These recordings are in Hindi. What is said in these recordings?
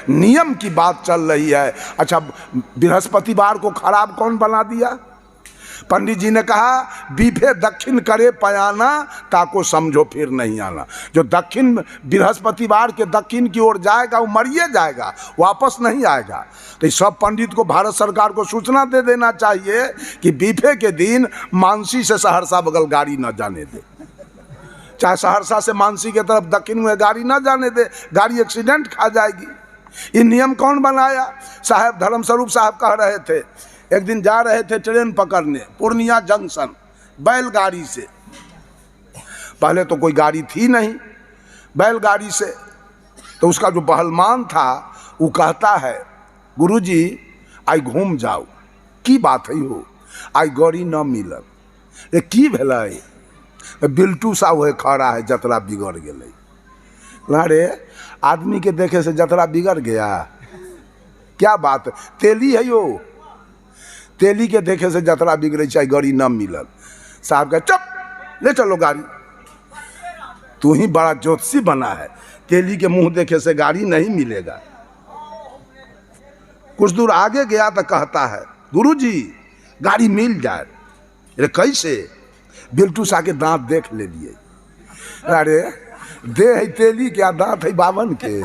नियम की बात चल रही है। अच्छा, बृहस्पतिवार को खराब कौन बना दिया? पंडित जी ने कहा बीफे दक्षिण करे पयाना, ताको समझो फिर नहीं आना। जो दक्षिण बृहस्पतिवार के दक्षिण की ओर जाएगा वो मरिए जाएगा, वापस नहीं आएगा। तो सब पंडित को भारत सरकार को सूचना दे देना चाहिए कि बीफे के दिन मानसी से सहरसा बगल गाड़ी न जाने दे, चाहे सहरसा से मानसी के तरफ दक्षिण में गाड़ी न जाने दे, गाड़ी एक्सीडेंट खा जाएगी। ये नियम कौन बनाया? साहब धर्मस्वरूप साहब कह रहे थे, एक दिन जा रहे थे ट्रेन पकड़ने पूर्णिया जंक्शन बैलगाड़ी से। पहले तो कोई गाड़ी थी नहीं, बैलगाड़ी से। तो उसका जो पहलवान था वो कहता है, गुरुजी आई घूम जाओ, की बात है हो, आई गाड़ी न मिलल। ये की भेलै? बिल्टू सा वह खड़ा है, जतरा बिगड़ गए। अरे आदमी के देखे से जतरा बिगड़ गया? क्या बात है, तेली है यो, तेली के देखे से जतरा बिगड़े, चाहे गाड़ी न मिलल। साहब कहे चुप, ले चलो गाड़ी। तू ही बड़ा ज्योतिषी बना है, तेली के मुंह देखे से गाड़ी नहीं मिलेगा। कुछ दूर आगे गया तो कहता है, गुरुजी गाड़ी मिल जाए। अरे कैसे? बिल्टू सा के दांत देख ले लिए। अरे दे है तेली क्या, दांत है बावन के,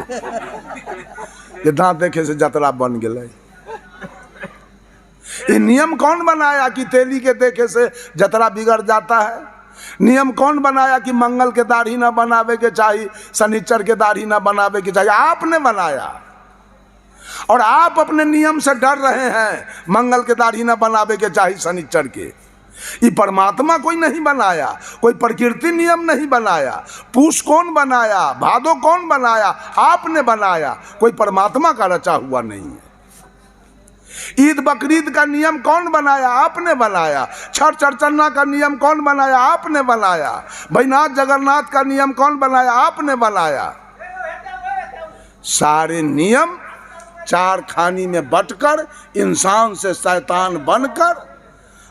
ये दांत देखे से जतरा बन गए। ये नियम कौन बनाया कि तेली के देखे से जतरा बिगड़ जाता है? नियम कौन बनाया कि मंगल के दाढ़ी ना बनावे के चाहिए, शनिचर के दाढ़ी ना बनावे के चाहिए? आपने बनाया। और आप अपने नियम से डर रहे हैं, मंगल के दाढ़ी ना बनावे के चाहिए, शनिचर के। ये परमात्मा कोई नहीं बनाया, कोई प्रकृति नियम नहीं बनाया। पूष कौन बनाया, भादो कौन बनाया? आपने बनाया, कोई परमात्मा का रचा हुआ नहीं है। ईद बकरीद का नियम कौन बनाया? आपने बनाया। छठ चरचन्ना का नियम कौन बनाया? आपने बनाया। भैनाथ जगन्नाथ का नियम कौन बनाया? आपने बनाया। सारे नियम चार खानी में बंटकर इंसान से शैतान बनकर,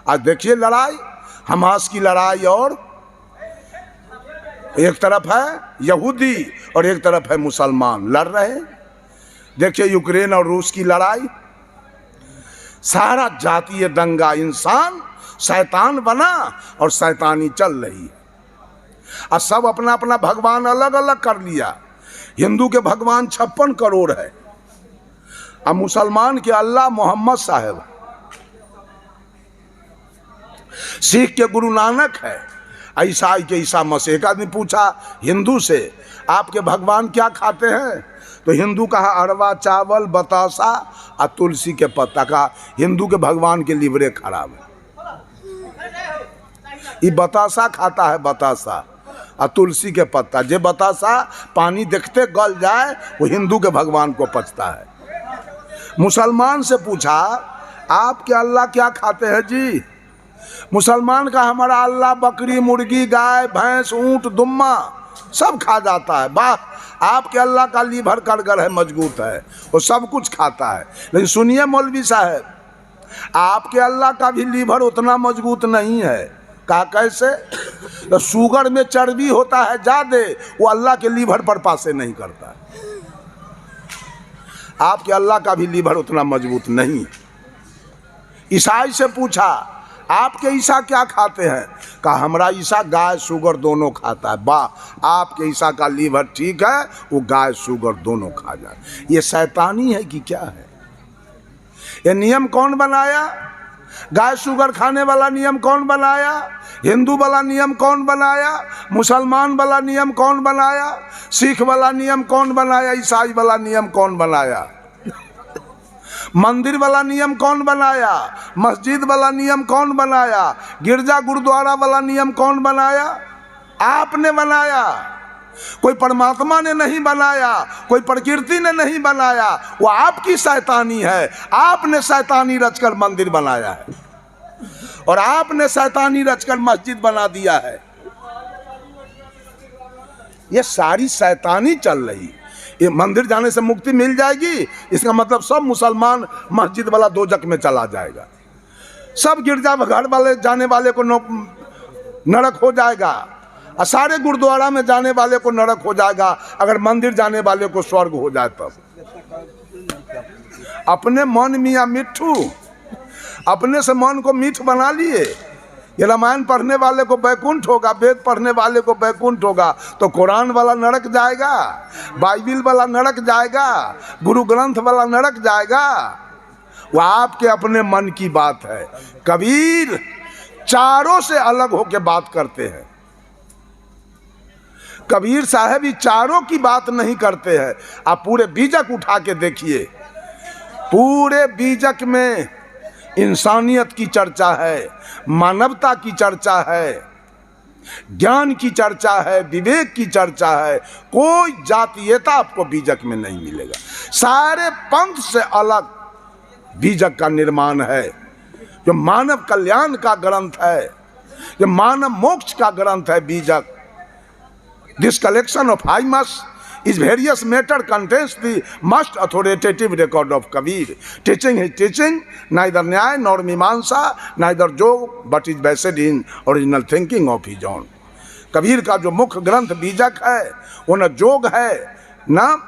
आज देखिए लड़ाई, हमास की लड़ाई, और एक तरफ है यहूदी और एक तरफ है मुसलमान लड़ रहे। देखिए यूक्रेन और रूस की लड़ाई, सारा जातीय दंगा, इंसान शैतान बना और शैतानी चल रही है। और सब अपना अपना भगवान अलग अलग कर लिया। हिंदू के भगवान 56 करोड़ है, और मुसलमान के अल्लाह मोहम्मद साहब, सिख के गुरु नानक है, ईसाई के ईसा मसीह। एक आदमी पूछा हिंदू से, आपके भगवान क्या खाते हैं? तो हिंदू कहा अरवा चावल, बतासा और तुलसी के पत्ता। का हिंदू के भगवान के लिवरे खराब है, ये बतासा खाता है, बतासा और तुलसी के पत्ता। जे बतासा पानी देखते गल जाए वो हिंदू के भगवान को पचता है। मुसलमान से पूछा आपके अल्लाह क्या खाते हैं जी? मुसलमान का हमारा अल्लाह बकरी, मुर्गी, गाय, भैंस, ऊंट, दुम्मा सब खा जाता है। वाह, आपके अल्लाह का लीवर कारगर है, मजबूत है, वो सब कुछ खाता है। लेकिन सुनिए मौलवी साहब, आपके अल्लाह का भी लीवर उतना मजबूत नहीं है। कहा कैसे? तो शुगर में चर्बी होता है ज्यादा, वो अल्लाह के लीवर पर पासे नहीं करता है। आपके अल्लाह का भी लीवर उतना मजबूत नहीं। ईसाई से पूछा आपके ईसा क्या खाते हैं? कहा हमारा ईसा गाय शुगर दोनों खाता है। वाह, आपके ईसा का लीवर ठीक है, वो गाय शुगर दोनों खा जाए। ये शैतानी है कि क्या है? ये नियम कौन बनाया? गाय शुगर खाने वाला नियम कौन बनाया? हिंदू वाला नियम कौन बनाया? मुसलमान वाला नियम कौन बनाया? सिख वाला नियम कौन बनाया? ईसाई वाला नियम कौन बनाया? मंदिर वाला नियम कौन बनाया? मस्जिद वाला नियम कौन बनाया? गिरजा गुरुद्वारा वाला नियम कौन बनाया? आपने बनाया। कोई परमात्मा ने नहीं बनाया, कोई प्रकृति ने नहीं बनाया, वो आपकी शैतानी है। आपने शैतानी रचकर मंदिर बनाया है और आपने शैतानी रचकर मस्जिद बना दिया है। ये सारी शैतानी चल रही। ये मंदिर जाने से मुक्ति मिल जाएगी, इसका मतलब सब मुसलमान मस्जिद वाला दोजक में चला जाएगा, सब गिरजा घर वाले जाने वाले को नरक हो जाएगा, और सारे गुरुद्वारा में जाने वाले को नरक हो जाएगा। अगर मंदिर जाने वाले को स्वर्ग हो जाए तब अपने मन मियाँ मिट्ठू, अपने से मन को मीठ बना लिए। ये रामायण पढ़ने वाले को बैकुंठ होगा, वेद पढ़ने वाले को बैकुंठ होगा, तो कुरान वाला नरक जाएगा, बाइबिल वाला नरक जाएगा, गुरु ग्रंथ वाला नरक जाएगा। वो आपके अपने मन की बात है। कबीर चारों से अलग होकर बात करते हैं। कबीर साहब ये चारों की बात नहीं करते हैं। आप पूरे बीजक उठा के देखिए, पूरे बीजक में इंसानियत की चर्चा है, मानवता की चर्चा है, ज्ञान की चर्चा है, विवेक की चर्चा है। कोई जातीयता आपको बीजक में नहीं मिलेगा। सारे पंथ से अलग बीजक का निर्माण है, जो मानव कल्याण का ग्रंथ है, जो मानव मोक्ष का ग्रंथ है Bijak. This collection of hymns is various matter contains the most authoritative record of Kabir. Teaching his teaching, neither Nyaya nor Mimamsa, neither Jog, but is based in original thinking of his own. Kabir का जो मुख्य ग्रंथ बीजक है, वो न जोग है, न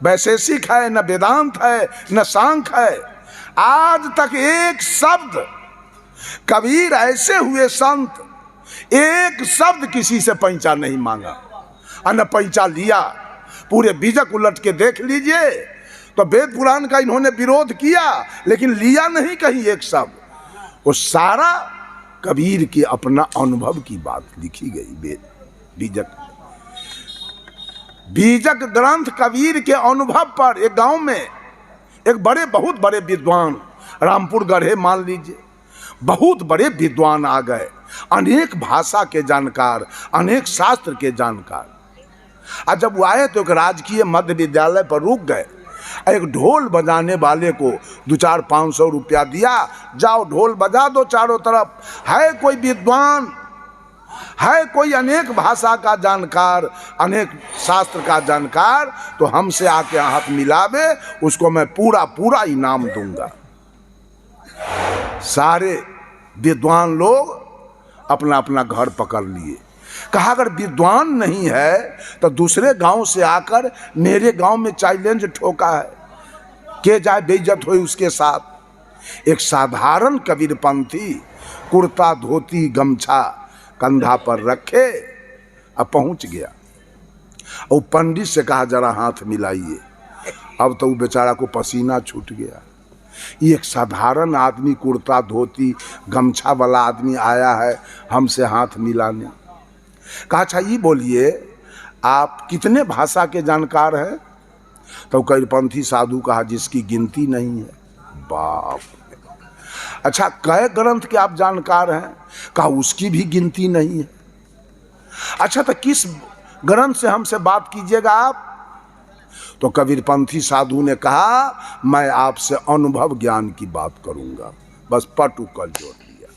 वैशेषिक है, न वेदांत है, न सांख्य है। आज तक एक शब्द, कबीर ऐसे हुए संत, एक शब्द किसी से पैंचा नहीं मांगा और न पैंचा लिया। पूरे बीजक उलट के देख लीजिए तो वेद पुराण का इन्होंने विरोध किया, लेकिन लिया नहीं कहीं एक शब्द। वो सारा कबीर के अपना अनुभव की बात लिखी गई वेद बीजक। बीजक ग्रंथ कबीर के अनुभव पर। एक गांव में एक बहुत बड़े विद्वान, रामपुर गढ़े मान लीजिए, बहुत बड़े विद्वान आ गए, अनेक भाषा के जानकार, अनेक शास्त्र के जानकार। और जब वो आए तो एक राजकीय मध्य विद्यालय पर रुक गए। एक ढोल बजाने वाले को 200-500 रुपया दिया, जाओ ढोल बजा दो चारों तरफ। है कोई विद्वान, है कोई अनेक भाषा का जानकार, अनेक शास्त्र का जानकार, तो हमसे आके हाथ मिलावे, उसको मैं पूरा इनाम दूंगा। सारे विद्वान लोग अपना अपना घर पकड़ लिए। कहा अगर विद्वान नहीं है तो दूसरे गांव से आकर मेरे गांव में चैलेंज ठोका है, के जाए बेइज्जत हुई उसके साथ। एक साधारण कबीरपंथी कुर्ता धोती गमछा कंधा पर रखे अब पहुंच गया। और पंडित से कहा जरा हाथ मिलाइए। अब तो बेचारा को पसीना छूट गया। एक साधारण आदमी कुर्ता धोती गमछा वाला आदमी आया है हमसे हाथ मिलाने। कहा अच्छा ये बोलिए आप कितने भाषा के जानकार हैं? तो कबीरपंथी साधु कहा जिसकी गिनती नहीं है। बाप, अच्छा कई ग्रंथ के आप जानकार हैं? कहा उसकी भी गिनती नहीं है। अच्छा तो किस ग्रंथ से हमसे बात कीजिएगा आप? तो कबीरपंथी साधु ने कहा मैं आपसे अनुभव ज्ञान की बात करूंगा। बस पट उकल जोड़ लिया।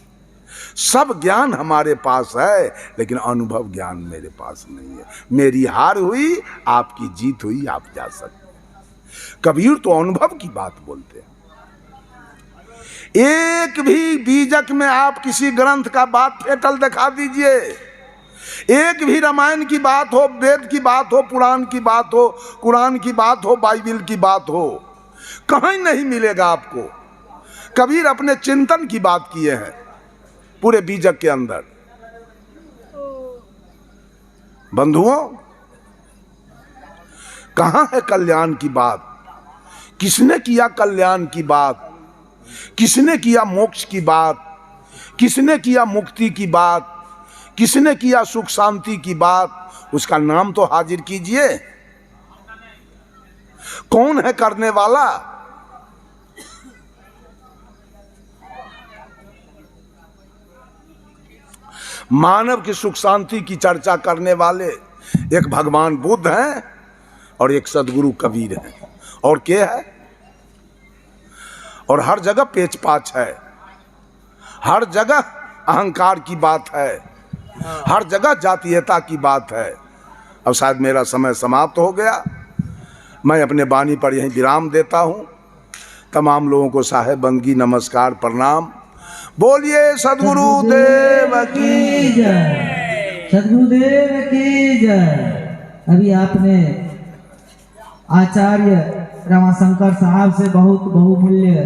सब ज्ञान हमारे पास है, लेकिन अनुभव ज्ञान मेरे पास नहीं है। मेरी हार हुई, आपकी जीत हुई, आप जा सकते हैं। कबीर तो अनुभव की बात बोलते हैं। एक भी बीजक में आप किसी ग्रंथ का बात फेटल दिखा दीजिए। एक भी रामायण की बात हो, वेद की बात हो, पुराण की बात हो, कुरान की बात हो, बाइबिल की बात हो, कहीं नहीं मिलेगा आपको। कबीर अपने चिंतन की बात किए हैं पूरे बीजक के अंदर। बंधुओं, कहां है कल्याण की बात? किसने किया कल्याण की बात? किसने किया मोक्ष की बात? किसने किया मुक्ति की बात? किसने किया सुख शांति की बात? उसका नाम तो हाजिर कीजिए। कौन है करने वाला? मानव की सुख शांति की चर्चा करने वाले एक भगवान बुद्ध हैं और एक सदगुरु कबीर हैं। और क्या है? और हर जगह पेच पाच है, हर जगह अहंकार की बात है, हर जगह जातीयता की बात है। अब शायद मेरा समय समाप्त हो गया। मैं अपने वाणी पर यहीं विराम देता हूँ। तमाम लोगों को साहेब बंदगी नमस्कार प्रणाम। बोलिए सद्गुरुदेव की जय, सद्गुरुदेव की जय। अभी आपने आचार्य रमाशंकर साहब से बहुत बहुमूल्य